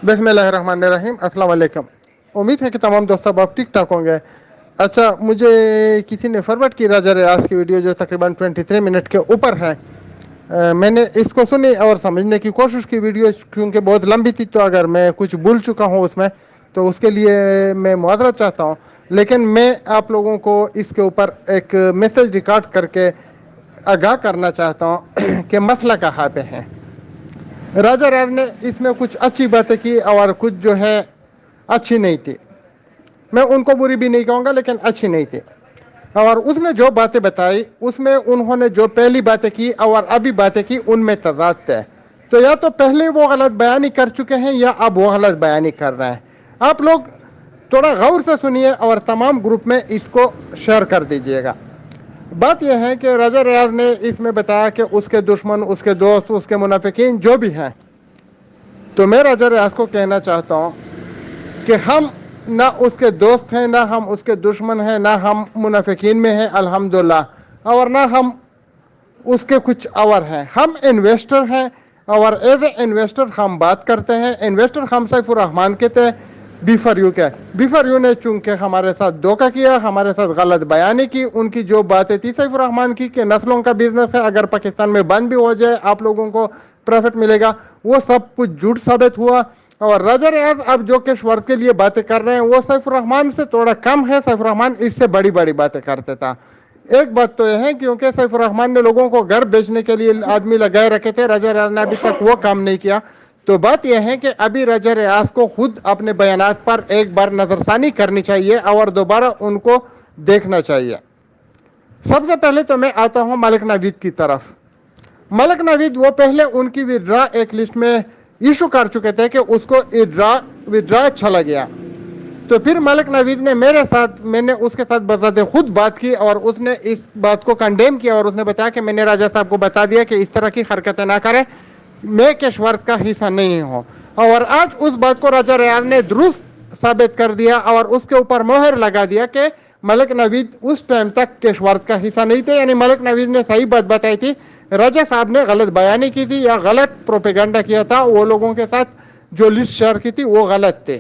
بسم اللہ الرحمن الرحیم. السلام علیکم. امید ہے کہ تمام دوست اب ٹھیک ٹھاک ہوں گے. اچھا, مجھے کسی نے فارورڈ کی راجہ ریاض کی ویڈیو جو تقریباً 23 منٹ کے اوپر ہے. میں نے اس کو سنی اور سمجھنے کی کوشش کی. ویڈیو کیونکہ بہت لمبی تھی, تو اگر میں کچھ بھول چکا ہوں اس میں تو اس کے لیے میں معذرت چاہتا ہوں. لیکن میں آپ لوگوں کو اس کے اوپر ایک میسج ریکارڈ کر کے آگاہ کرنا چاہتا ہوں کہ مسئلہ کہاں پہ ہے. راجہ ریاض نے اس میں کچھ اچھی باتیں کی اور کچھ جو ہے اچھی نہیں تھی. میں ان کو بری بھی نہیں کہوں گا, لیکن اچھی نہیں تھی. اور اس نے جو باتیں بتائی اس میں انہوں نے جو پہلی باتیں کی اور ابھی باتیں کی ان میں تضاد ہے. تو یا تو پہلے وہ غلط بیانی کر چکے ہیں یا اب وہ غلط بیانی کر رہے ہیں. آپ لوگ تھوڑا غور سے سنیے اور تمام گروپ میں اس کو شیئر کر دیجئے گا. بات یہ ہے کہ راجہ ریاض نے اس میں بتایا کہ اس کے دشمن, اس کے دوست, اس کے منافقین جو بھی ہیں, تو میں راجہ ریاض کو کہنا چاہتا ہوں کہ ہم نہ اس کے دوست ہیں, نہ ہم اس کے دشمن ہیں, نہ ہم منافقین میں ہیں الحمدللہ, اور نہ ہم اس کے کچھ اور ہیں. ہم انویسٹر ہیں اور ایز اے انویسٹر ہم بات کرتے ہیں. انویسٹر ہم سیف الرحمان کے تھے بی فار یو کے. بی فار یو نے چونکہ ہمارے ساتھ دھوکہ کیا, ہمارے ساتھ غلط بیانی کی. ان کی جو باتیں تھی سیف الرحمان کی کہ نسلوں کا بزنس ہے, اگر پاکستان میں بند بھی ہو جائے آپ لوگوں کو پروفٹ ملے گا, وہ سب کچھ جھوٹ ثابت ہوا. اور راجہ ریاض اب جو کیش ورتھ کے لیے باتیں کر رہے ہیں وہ سیف الرحمان سے تھوڑا کم ہے. سیف الرحمان اس سے بڑی بڑی باتیں کرتے تھا. ایک بات تو یہ ہے کیونکہ سیف الرحمان نے لوگوں کو گھر بیچنے کے لیے آدمی لگائے رکھے تھے, راجہ ریاض نے ابھی تک وہ کام نہیں کیا. تو بات یہ ہے کہ ابھی راجہ ریاض کو خود اپنے بیانات پر ایک بار نظر ثانی کرنی چاہیے اور دوبارہ ان کو دیکھنا چاہیے. سب سے پہلے تو میں آتا ہوں ملک نوید کی طرف. ملک نوید وہ پہلے ان کی ودرا ایک لسٹ میں ایشو کر چکے تھے کہ اس کو ودرا چلا گیا. تو پھر ملک نوید نے میرے ساتھ, میں نے اس کے ساتھ بذات خود بات کی اور اس نے اس بات کو کنڈیم کیا اور اس نے بتایا کہ میں نے راجہ صاحب کو بتا دیا کہ اس طرح کی حرکتیں نہ کریں, میں کیش ورتھ کا حصہ نہیں ہوں. اور آج اس بات کو راجہ ریاض نے درست ثابت کر دیا اور اس کے اوپر مہر لگا دیا کہ ملک نوید اس ٹائم تک کیش ورتھ کا حصہ نہیں تھے. یعنی ملک نوید نے صحیح بات بتائی تھی, راجہ صاحب نے غلط بیانی کی تھی یا غلط پروپیگنڈا کیا تھا. وہ لوگوں کے ساتھ جو لسٹ شیئر کی تھی وہ غلط تھے.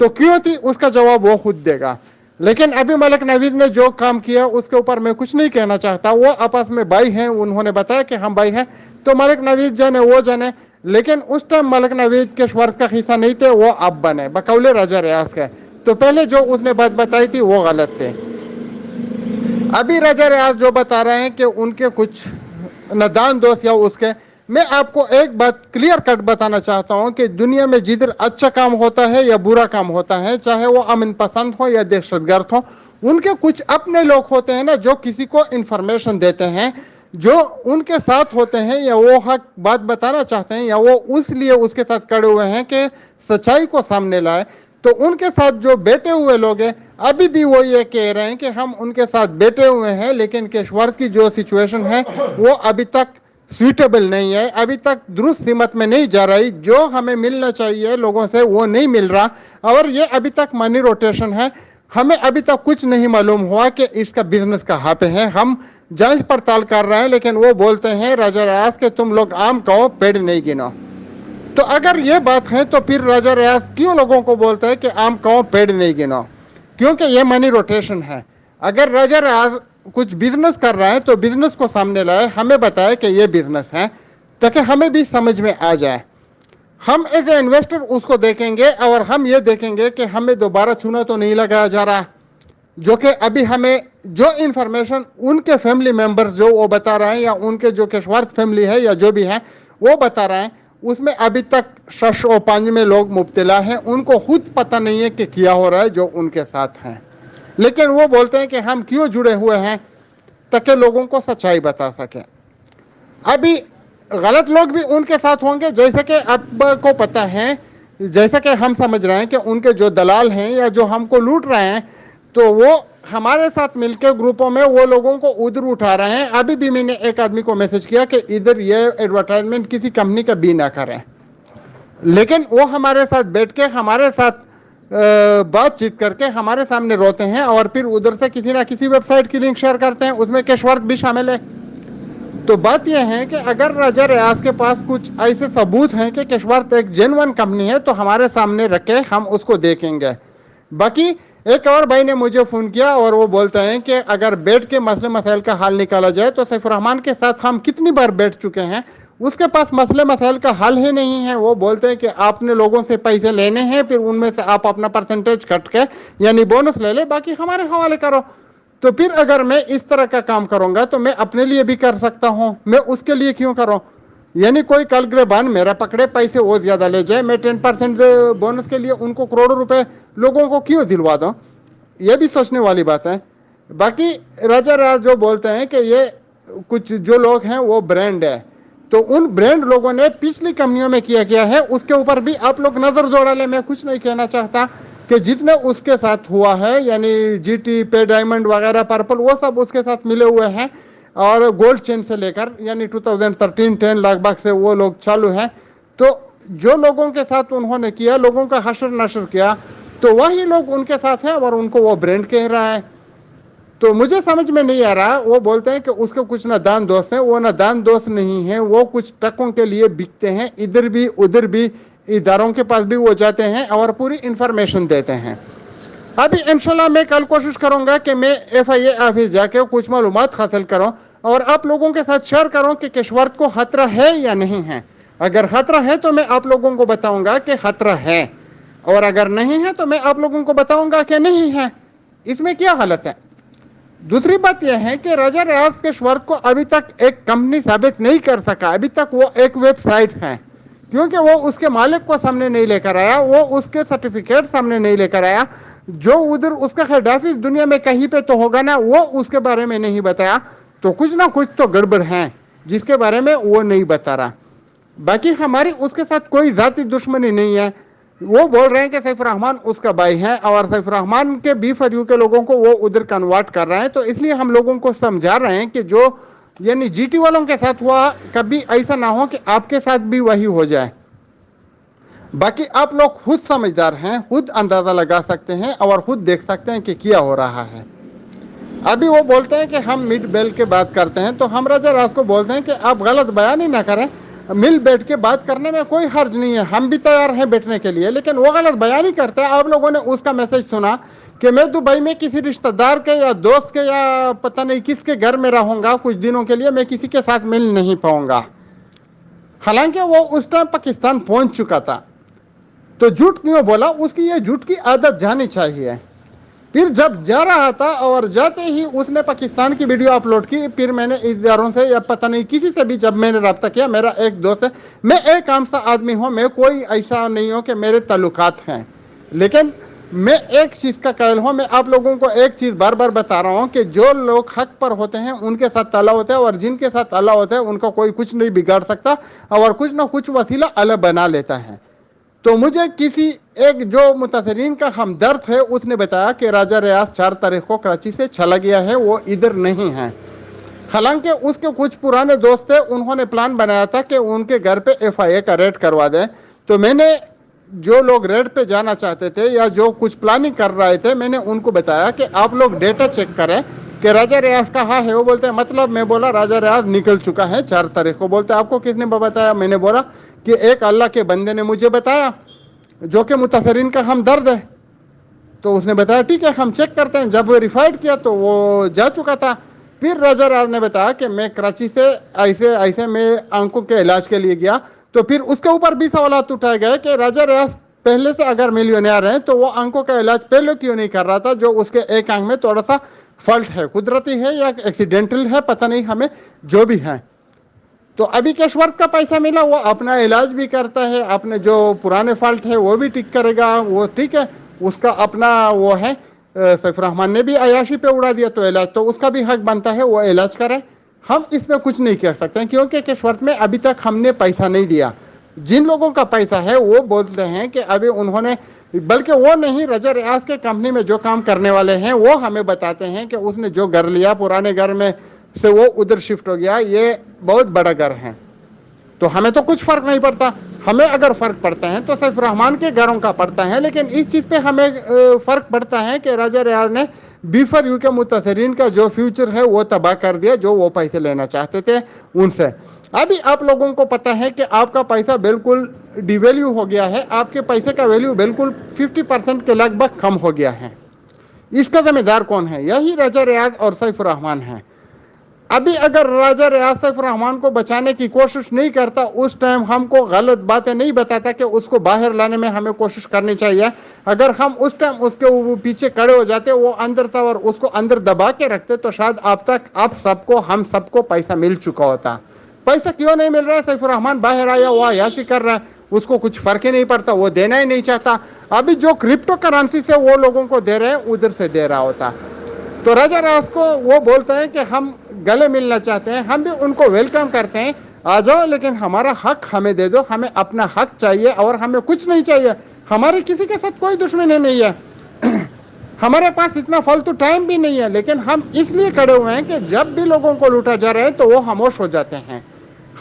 تو کیوں تھی اس کا جواب وہ خود دے گا. لیکن ابھی ملک نوید نے جو کام کیا اس کے اوپر میں کچھ نہیں کہنا چاہتا. وہ آپس میں بھائی ہیں, انہوں نے بتایا کہ ہم بھائی ہیں, تو ملک نوید جانے وہ جانے. لیکن اس ٹائم ملک نوید کیش ورتھ کا حصہ نہیں تھے, وہ اب بنے بقول راجہ ریاض کے. تو پہلے جو اس نے بات بتائی تھی وہ غلط تھے. ابھی راجہ ریاض جو بتا رہے ہیں کہ ان کے کچھ نادان دوست یا اس کے, میں آپ کو ایک بات کلیئر کٹ بتانا چاہتا ہوں کہ دنیا میں جدھر اچھا کام ہوتا ہے یا برا کام ہوتا ہے, چاہے وہ امن پسند ہو یا دہشت گرد ہو, ان کے کچھ اپنے لوگ ہوتے ہیں نا جو کسی کو انفارمیشن دیتے ہیں, جو ان کے ساتھ ہوتے ہیں یا وہ حق بات بتانا چاہتے ہیں یا وہ اس لیے اس کے ساتھ کھڑے ہوئے ہیں کہ سچائی کو سامنے لائے. تو ان کے ساتھ جو بیٹھے ہوئے لوگ ہیں ابھی بھی وہ یہ کہہ رہے ہیں کہ ہم ان کے ساتھ بیٹھے ہوئے ہیں, لیکن کیش ورتھ کی جو سچویشن ہے وہ ابھی تک سوٹیبل نہیں ہے, ابھی تک درست سمت میں نہیں جا رہی. جو ہمیں ملنا چاہیے لوگوں سے وہ نہیں مل رہا, اور یہ ابھی تک منی روٹیشن ہے. ہمیں ابھی تک کچھ نہیں معلوم ہوا کہ اس کا بزنس کہاں پہ ہے. ہم جانچ پڑتال کر رہے ہیں, لیکن وہ بولتے ہیں راجہ ریاض کہ تم لوگ آم کھاؤ پیڑ نہیں گنو. تو اگر یہ بات ہے تو پھر راجہ ریاض کیوں لوگوں کو بولتا ہے کہ آم کھاؤ پیڑ نہیں گنو؟ کیونکہ یہ منی روٹیشن ہے. اگر راجہ ریاض کچھ بزنس کر رہا ہے تو بزنس کو سامنے لائے, ہمیں بتائے کہ یہ بزنس ہے, تاکہ ہمیں بھی سمجھ میں آ جائے. ہم ایز اے انویسٹر اس کو دیکھیں گے اور ہم یہ دیکھیں گے کہ ہمیں دوبارہ چونا تو نہیں لگایا جا رہا, جو کہ ابھی ہمیں جو انفارمیشن ان کے فیملی ممبرز جو وہ بتا رہے ہیں یا ان کے جو کیش ورتھ فیملی ہے یا جو بھی ہے وہ بتا رہے ہیں, اس میں ابھی تک شش و پنج میں لوگ مبتلا ہیں. ان کو خود پتہ نہیں ہے کہ کیا ہو رہا ہے جو ان کے ساتھ ہیں, لیکن وہ بولتے ہیں کہ ہم کیوں جڑے ہوئے ہیں, تاکہ لوگوں کو سچائی بتا سکیں. ابھی غلط لوگ بھی ان کے ساتھ ہوں گے, جیسے کہ آپ کو پتہ ہے, جیسا کہ ہم سمجھ رہے ہیں کہ ان کے جو دلال ہیں یا جو ہم کو لوٹ رہے ہیں, تو وہ ہمارے ساتھ مل کے گروپوں میں وہ لوگوں کو ادھر اٹھا رہے ہیں. ابھی بھی میں نے ایک آدمی کو میسج کیا کہ ادھر یہ ایڈورٹائزمنٹ کسی کمپنی کا بھی نہ کریں, لیکن وہ ہمارے ساتھ بیٹھ کے ہمارے ساتھ بات چیت کر کے ہمارے سامنے روتے ہیں, اور پھر ادھر سے کسی نہ کسی ویب سائٹ کی لنک شیئر کرتے ہیں, اس میں کیش ورتھ بھی شامل ہے. تو بات یہ ہے کہ اگر راجہ ریاض کے پاس کچھ ایسے ثبوت ہیں کہ کشورت ایک جینون کمپنی ہے تو ہمارے سامنے رکھے، ہم اس کو دیکھیں گے۔ باقی ایک اور بھائی نے مجھے فون کیا اور وہ بولتے ہیں کہ اگر بیٹھ کے مسئلے مسائل کا حل نکالا جائے تو سیف الرحمان کے ساتھ ہم کتنی بار بیٹھ چکے ہیں، اس کے پاس مسئلے مسائل کا حل ہی نہیں ہے۔ وہ بولتے ہیں کہ آپ نے لوگوں سے پیسے لینے ہیں، پھر ان میں سے آپ اپنا پرسنٹیج کٹ کے یعنی بونس لے لے، باقی ہمارے حوالے کرو۔ تو پھر اگر میں اس طرح کا کام کروں گا تو میں اپنے لیے بھی کر سکتا ہوں، میں اس کے لیے کیوں کروں؟ یعنی کوئی کل گریبان میرا پکڑے، پیسے وہ زیادہ لے جائے، میں 10% بونس کے لیے ان کو کروڑوں روپے لوگوں کو کیوں دلوا دوں؟ یہ بھی سوچنے والی بات ہے۔ باقی راجہ ریاض جو بولتے ہیں کہ یہ کچھ جو لوگ ہیں وہ برانڈ ہے، تو ان برانڈ لوگوں نے پچھلی کمپنیوں میں کیا گیا ہے، اس کے اوپر بھی آپ لوگ نظر دوڑا لیں۔ میں کچھ نہیں کہنا چاہتا کہ جتنے اس کے ساتھ ہوا ہے، یعنی جی ٹی پے ڈائمنڈ وغیرہ پرپل، وہ سب اس کے ساتھ ملے ہوئے ہیں، اور گولڈ چین سے لے کر یعنی 2013-10 لگ بھگ سے وہ لوگ چالو ہیں۔ تو جو لوگوں کے ساتھ انہوں نے کیا، لوگوں کا حشر نشر کیا، تو وہی لوگ ان کے ساتھ ہیں اور ان کو وہ برانڈ کہہ رہا ہے۔ تو مجھے سمجھ میں نہیں آ رہا، وہ بولتے ہیں کہ اس کے کچھ نادان دوست ہیں، وہ نادان دوست نہیں ہیں، وہ کچھ ٹکوں کے لیے بکتے ہیں، ادھر بھی ادھر بھی، اداروں کے پاس بھی وہ جاتے ہیں اور پوری انفارمیشن دیتے ہیں۔ ابھی انشاءاللہ میں کل کوشش کروں گا کہ میں FIA آفس جا کے کچھ معلومات حاصل کروں اور آپ لوگوں کے ساتھ شیئر کروں کہ کشورت کو خطرہ ہے یا نہیں ہے۔ اگر خطرہ ہے تو میں آپ لوگوں کو بتاؤں گا کہ خطرہ ہے، اور اگر نہیں ہے تو میں آپ لوگوں کو بتاؤں گا کہ نہیں ہے۔ اس میں کیا غلط ہے؟ دوسری بات یہ ہے کہ راجہ ریاض کشورت کو ابھی تک ایک کمپنی ثابت نہیں کر سکا، ابھی تک وہ ایک ویب سائٹ ہے، کیونکہ وہ اس کے مالک کو سامنے نہیں لے کر آیا، وہ اس کے سرٹیفکیٹ سامنے نہیں لے کر آیا، جو ادھر اس کا ہیڈ آفس دنیا میں کہیں پہ تو ہوگا نا، وہ اس کے بارے میں نہیں بتایا، تو کچھ نہ کچھ تو گڑبڑ ہے جس کے بارے میں وہ نہیں بتا رہا۔ باقی ہماری اس کے ساتھ کوئی ذاتی دشمنی نہیں ہے، وہ بول رہے ہیں کہ سیف الرحمان اس کا بھائی ہے، اور سیف الرحمان کے B4U کے لوگوں کو وہ ادھر کنورٹ کر رہے ہیں، تو اس لیے ہم لوگوں کو سمجھا رہے ہیں کہ جو یعنی جی ٹی والوں کے ساتھ ہوا، کبھی ایسا نہ ہو کہ آپ کے ساتھ بھی وہی ہو جائے۔ باقی آپ لوگ خود سمجھدار ہیں، خود اندازہ لگا سکتے ہیں اور خود دیکھ سکتے ہیں کہ کیا ہو رہا ہے۔ ابھی وہ بولتے ہیں کہ ہم مڈ بیل کے بات کرتے ہیں، تو ہم راجہ ریاض کو بولتے ہیں کہ آپ غلط بیان ہی نہ کریں، مل بیٹھ کے بات کرنے میں کوئی حرج نہیں ہے، ہم بھی تیار ہیں بیٹھنے کے لیے، لیکن وہ غلط بیان ہی کرتے ہیں۔ آپ لوگوں نے اس کا میسج سنا کہ میں دبئی میں کسی رشتہ دار کے یا دوست کے یا پتہ نہیں کس کے گھر میں رہوں گا کچھ دنوں کے لیے، میں کسی کے ساتھ مل نہیں پاؤں گا، حالانکہ وہ اس ٹائم پاکستان پہنچ چکا تھا۔ تو جھوٹ کیوں بولا؟ اس کی یہ جھوٹ کی عادت جانی چاہیے۔ پھر جب جا رہا تھا اور جاتے ہی اس نے پاکستان کی ویڈیو اپلوڈ کی، پھر میں نے اداروں سے یا پتہ نہیں کسی سے بھی جب میں نے رابطہ کیا، میرا ایک دوست ہے، میں ایک عام سا آدمی ہوں، میں کوئی ایسا نہیں ہوں کہ میرے تعلقات ہیں، لیکن میں ایک چیز کا قائل ہوں، میں آپ لوگوں کو ایک چیز بار بار بتا رہا ہوں کہ جو لوگ حق پر ہوتے ہیں ان کے ساتھ اللہ ہوتا ہے، اور جن کے ساتھ اللہ ہوتا ہے ان کا کوئی کچھ نہیں بگاڑ سکتا، اور کچھ نہ کچھ وسیلہ اللہ بنا لیتا ہے۔ تو مجھے کسی ایک جو متاثرین کا ہمدرد ہے اس نے بتایا کہ راجہ ریاض 4 تاریخ کو کراچی سے چلا گیا ہے، وہ ادھر نہیں ہے، حالانکہ اس کے کچھ پرانے دوست تھے، انہوں نے پلان بنایا تھا کہ ان کے گھر پہ FIA کا ریڈ کروا دیں۔ تو میں نے جو لوگ ریڈ پہ جانا چاہتے تھے یا جو کچھ پلاننگ کر رہے تھے، میں نے ان کو بتایا کہ آپ لوگ ڈیٹا چیک کریں کہ راجہ ریاض کہاں ہے۔ وہ بولتے ہیں مطلب؟ میں بولا راجہ ریاض نکل چکا ہے 4 تاریخ کو۔ بولتے آپ کو کس نے بتایا؟ میں نے بولا کہ ایک اللہ کے بندے نے مجھے بتایا جو کہ متاثرین کا ہمدرد ہے۔ تو اس نے بتایا ٹھیک ہے ہم چیک کرتے ہیں، جب ویریفائڈ کیا تو وہ جا چکا تھا۔ پھر راجہ ریاض نے بتایا کہ میں کراچی سے ایسے میں آنکھوں کے علاج کے لیے گیا، تو پھر اس کے اوپر بھی سوالات اٹھائے گئے کہ راجہ ریاض پہلے سے اگر ملینئر ہیں تو وہ آنکھوں کا علاج پہلے کیوں نہیں کر رہا تھا، جو اس کے ایک آنکھ میں تھوڑا سا فالٹ ہے، قدرتی ہے یا ایکسیڈنٹل ہے، پتہ نہیں ہمیں، جو بھی ہے۔ تو ابھی کشورت کا پیسہ ملا، وہ اپنا علاج بھی کرتا ہے، اپنے جو پرانے فالٹ ہے وہ بھی ٹھیک کرے گا، وہ ٹھیک ہے، اس کا اپنا وہ ہے۔ سیف الرحمان نے بھی عیاشی پہ اڑا دیا تو علاج تو اس کا بھی حق بنتا ہے، وہ علاج کرے، ہم اس میں کچھ نہیں کہہ سکتے ہیں، کیونکہ کشورت میں ابھی تک ہم نے پیسہ نہیں دیا۔ جن لوگوں کا پیسہ ہے وہ بولتے ہیں کہ ابھی انہوں نے، بلکہ وہ نہیں، راجہ ریاض کے کمپنی میں جو کام کرنے والے ہیں وہ ہمیں بتاتے ہیں کہ اس نے جو گھر لیا پرانے گھر میں سے وہ ادھر شفٹ ہو گیا، یہ بہت بڑا گھر ہے۔ تو ہمیں تو کچھ فرق نہیں پڑتا. ہمیں اگر فرق پڑتا ہے تو سیف الرحمان کے گھروں کا پڑتا ہے, لیکن اس چیز پہ ہمیں فرق پڑتا ہے کہ راجہ ریاض نے B4U کے متاثرین کا جو فیوچر ہے وہ تباہ کر دیا, جو وہ پیسے لینا چاہتے تھے ان سے. ابھی آپ لوگوں کو پتا ہے کہ آپ کا پیسہ بالکل ڈی ویلیو ہو گیا ہے, آپ کے پیسے کا ویلیو بالکل 50% کے لگ بھگ کم ہو گیا ہے. اس کا ذمہ دار کون ہے؟ یہی راجہ ریاض اور سیف الرحمان ہے. ابھی اگر راجہ ریاض سیف الرحمان کو بچانے کی کوشش نہیں کرتا, اس ٹائم ہم کو غلط باتیں نہیں بتاتا کہ اس کو باہر لانے میں ہمیں کوشش کرنی چاہیے, اگر ہم اس ٹائم اس کے پیچھے کھڑے ہو جاتے, وہ اندر تھا اور اس کو اندر دبا کے رکھتے, تو شاید اب تک آپ سب کو, ہم سب کو پیسہ مل چکا ہوتا. پیسہ کیوں نہیں مل رہا ہے؟ سیف الرحمان باہر آیا, وہ عیاشی کر رہا ہے, اس کو کچھ فرق ہی نہیں پڑتا, وہ دینا ہی نہیں چاہتا. ابھی جو کرپٹو کرنسی سے وہ لوگوں کو دے رہے ہیں, ادھر سے دے رہا ہوتا. تو راجہ ریاض کو وہ بولتا ہے کہ ہم گلے ملنا چاہتے ہیں, ہم بھی ان کو ویلکم کرتے ہیں, آ جاؤ, لیکن ہمارا حق ہمیں دے دو, ہمیں اپنا حق چاہیے اور ہمیں کچھ نہیں چاہیے. ہماری کسی کے ساتھ کوئی دشمنی نہیں ہے, ہمارے پاس اتنا فالتو ٹائم بھی نہیں ہے, لیکن ہم اس لیے کھڑے ہوئے ہیں کہ جب بھی لوگوں کو لوٹا جا رہا ہے تو وہ خاموش ہو جاتے ہیں.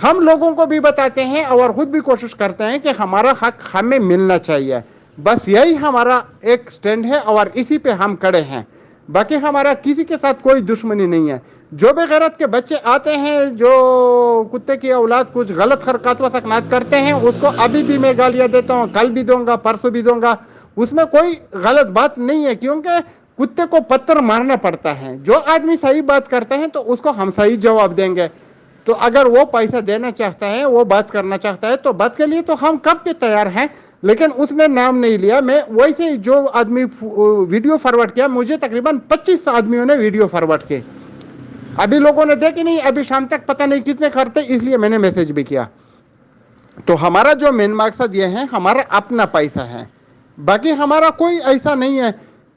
ہم لوگوں کو بھی بتاتے ہیں اور خود بھی کوشش کرتے ہیں کہ ہمارا حق ہمیں ملنا چاہیے. بس یہی ہمارا ایک سٹینڈ ہے اور اسی پہ ہم کھڑے ہیں. باقی ہمارا کسی کے ساتھ کوئی دشمنی نہیں ہے. جو بے غیرت کے بچے آتے ہیں, جو کتے کی اولاد کچھ غلط حرکات و سکنات کرتے ہیں, اس کو ابھی بھی میں گالیاں دیتا ہوں, کل بھی دوں گا, پرسوں بھی دوں گا. اس میں کوئی غلط بات نہیں ہے, کیونکہ کتے کو پتھر مارنا پڑتا ہے. جو آدمی صحیح بات کرتے ہیں تو اس کو ہم صحیح جواب دیں گے. تو اگر وہ پیسہ دینا چاہتا ہے, وہ بات کرنا چاہتا ہے, تو بات کے لیے تو ہم کب کے تیار ہیں. لیکن اس نے نام نہیں لیا. میں ویسے جو آدمی ویڈیو فارورڈ کیا, مجھے تقریباً 25 آدمیوں نے ویڈیو فارورڈ کی. ابھی لوگوں نے دیکھی نہیں, ابھی شام تک پتہ نہیں کتنے کرتے, اس لیے میں نے میسج بھی کیا. تو ہمارا جو مین مقصد یہ ہے, ہمارا اپنا پیسہ ہے. باقی ہمارا کوئی ایسا نہیں ہے.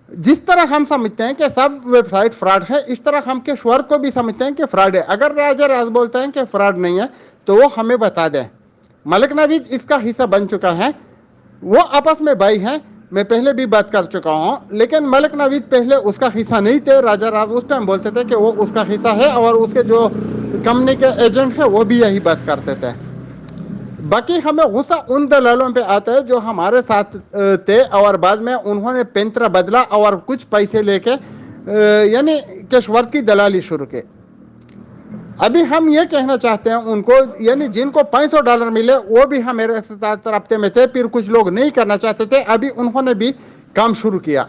جس طرح ہم سمجھتے ہیں کہ سب ویب سائٹ فراڈ ہے, اس طرح ہم کشور کو بھی سمجھتے ہیں کہ فراڈ ہے. اگر راجہ ریاض بولتا ہے کہ فراڈ نہیں ہے, تو وہ ہمیں بتا دے. ملک نوید اس کا حصہ بن چکا ہے, وہ آپس میں بھائی ہیں, میں پہلے بھی بات کر چکا ہوں. لیکن ملک نوید پہلے اس کا حصہ نہیں تھے. راجہ ریاض اس ٹائم بولتے تھے کہ وہ اس کا حصہ ہے, اور اس کے جو کمپنی کے ایجنٹ ہیں وہ بھی یہی بات کرتے تھے. باقی ہمیں غصہ ان دلالوں پہ آتا ہے جو ہمارے ساتھ تھے, اور بعد میں انہوں نے پینترا بدلا اور کچھ پیسے لے کے یعنی کشور کی دلالی شروع کی. ابھی ہم یہ کہنا چاہتے ہیں ان کو, یعنی جن کو $500 ملے, وہ بھی ہمارے ساتھ رابطے میں تھے. پھر کچھ لوگ نہیں کرنا چاہتے تھے, ابھی انہوں نے بھی کام شروع کیا.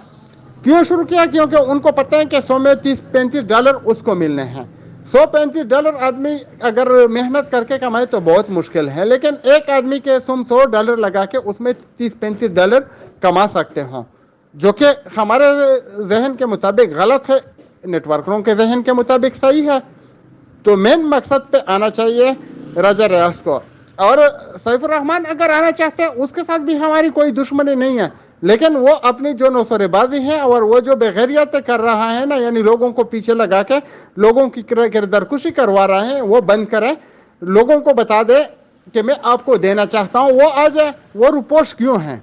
کیوں شروع کیا؟ کیونکہ ان کو پتہ ہے کہ 100 میں $30-35 اس کو ملنے ہیں. $135 آدمی اگر محنت کر کے کمائے تو بہت مشکل ہے, لیکن ایک آدمی کے تم $100 لگا کے اس میں $30-35 کما سکتے ہوں, جو کہ ہمارے ذہن کے مطابق غلط ہے, نیٹ ورکروں کے ذہن کے مطابق صحیح ہے. تو مین مقصد پہ آنا چاہیے راجہ ریاض کو. اور سیف الرحمان اگر آنا چاہتے ہیں, اس کے ساتھ بھی ہماری کوئی دشمنی نہیں ہے, لیکن وہ اپنی جو نوسرے بازی ہے اور وہ جو بغیریت کر رہا ہے نا, یعنی لوگوں کو پیچھے لگا کے لوگوں کی کردار کشی کروا رہا ہے, وہ بند کرے. لوگوں کو بتا دے کہ میں آپ کو دینا چاہتا ہوں, وہ آ جائے. وہ رپورٹس کیوں ہیں,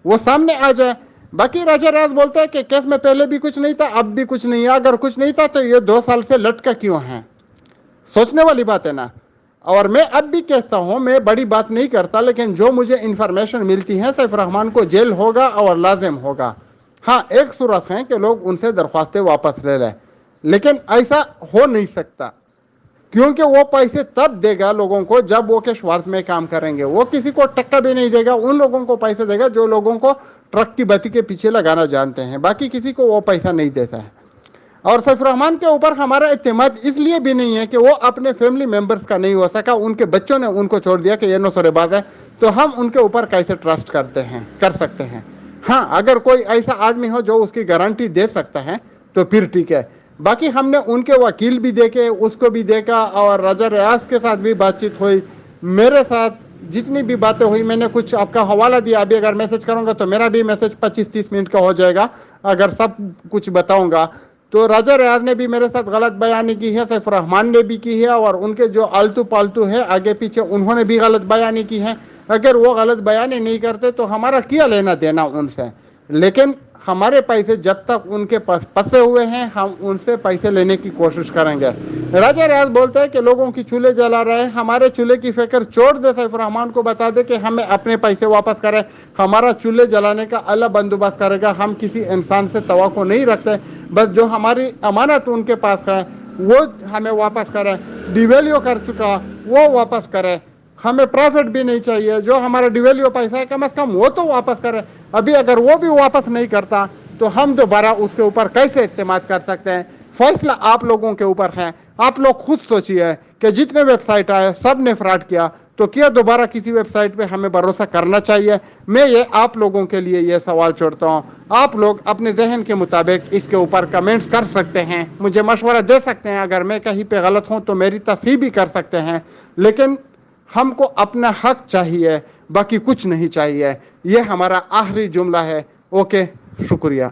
وہ سامنے آ جائے. باقی راجہ ریاض بولتا ہے کہ کیس میں پہلے بھی کچھ نہیں تھا, اب بھی کچھ نہیں ہے. اگر کچھ نہیں تھا تو یہ 2 سال سے لٹکا کیوں ہے؟ سوچنے والی بات ہے نا. اور میں اب بھی کہتا ہوں, میں بڑی بات نہیں کرتا, لیکن جو مجھے انفارمیشن ملتی ہے, سیف الرحمان کو جیل ہوگا اور لازم ہوگا. ہاں, ایک صورت ہے کہ لوگ ان سے درخواستیں واپس لے لیں, لیکن ایسا ہو نہیں سکتا, کیونکہ وہ پیسے تب دے گا لوگوں کو جب وہ کشوارز میں کام کریں گے. وہ کسی کو ٹکا بھی نہیں دے گا, ان لوگوں کو پیسے دے گا جو لوگوں کو ٹرک کی بتی کے پیچھے لگانا جانتے ہیں. باقی کسی کو وہ پیسہ نہیں دیتا ہے. اور سیف الرحمان کے اوپر ہمارا اعتماد اس لیے بھی نہیں ہے کہ وہ اپنے فیملی ممبرز کا نہیں ہو سکا, ان کے بچوں نے ان کو چھوڑ دیا کہ یہ نوسرے باز ہے, تو ہم ان کے اوپر کیسے ٹرسٹ کر سکتے ہیں؟ ہاں, اگر کوئی ایسا آدمی ہو جو اس کی گارنٹی دے سکتا ہے تو پھر ٹھیک ہے. باقی ہم نے ان کے وکیل بھی دیکھے, اس کو بھی دیکھا, اور راجہ ریاض کے ساتھ بھی بات چیت ہوئی. میرے ساتھ جتنی بھی باتیں ہوئی, میں نے کچھ آپ کا حوالہ دیا. ابھی اگر میسج کروں گا تو میرا بھی میسج 25-30 منٹ کا ہو جائے گا, اگر سب کچھ بتاؤں گا. تو راجہ ریاض نے بھی میرے ساتھ غلط بیانی کی ہے, سیف الرحمان نے بھی کی ہے, اور ان کے جو آلتو پالتو ہے آگے پیچھے, انہوں نے بھی غلط بیانی کی ہے. اگر وہ غلط بیانی نہیں کرتے تو ہمارا کیا لینا دینا ان سے. لیکن ہمارے پیسے جب تک ان کے پاس پسے ہوئے ہیں ہم ان سے پیسے لینے کی کوشش کریں گے۔ راجہ ریاض بولتا ہے کہ لوگوں کی چولہے جلا رہے ہیں، ہمارے چولہے کی فکر چھوڑ دے، سیف الرحمان کو بتا دے کہ ہمیں اپنے پیسے واپس کریں، ہمارا چولہے جلانے کا اللہ بندوبست کرے گا، ہم کسی انسان سے توقع نہیں رکھتے، بس جو ہماری امانت ان کے پاس ہے وہ ہمیں واپس کرے، ڈیویلیو کر چکا وہ واپس کرے، ہمیں پروفٹ بھی نہیں چاہیے، جو ہمارا ڈیویلیو پیسہ ہے کم از کم وہ تو واپس کرے۔ ابھی اگر وہ بھی واپس نہیں کرتا تو ہم دوبارہ اس کے اوپر کیسے اعتماد کر سکتے ہیں؟ فیصلہ آپ لوگوں کے اوپر ہے، آپ لوگ خود سوچیے کہ جتنے ویب سائٹ آئے سب نے فراڈ کیا، تو کیا دوبارہ کسی ویب سائٹ پہ ہمیں بھروسہ کرنا چاہیے؟ میں یہ آپ لوگوں کے لیے یہ سوال چھوڑتا ہوں، آپ لوگ اپنے ذہن کے مطابق اس کے اوپر کمنٹس کر سکتے ہیں، مجھے مشورہ دے سکتے ہیں، اگر میں کہیں پہ غلط ہوں تو میری تصحیح بھی کر سکتے ہیں، لیکن ہم کو اپنا حق چاہیے، باقی کچھ نہیں چاہیے۔ یہ ہمارا آخری جملہ ہے۔ اوکے، شکریہ۔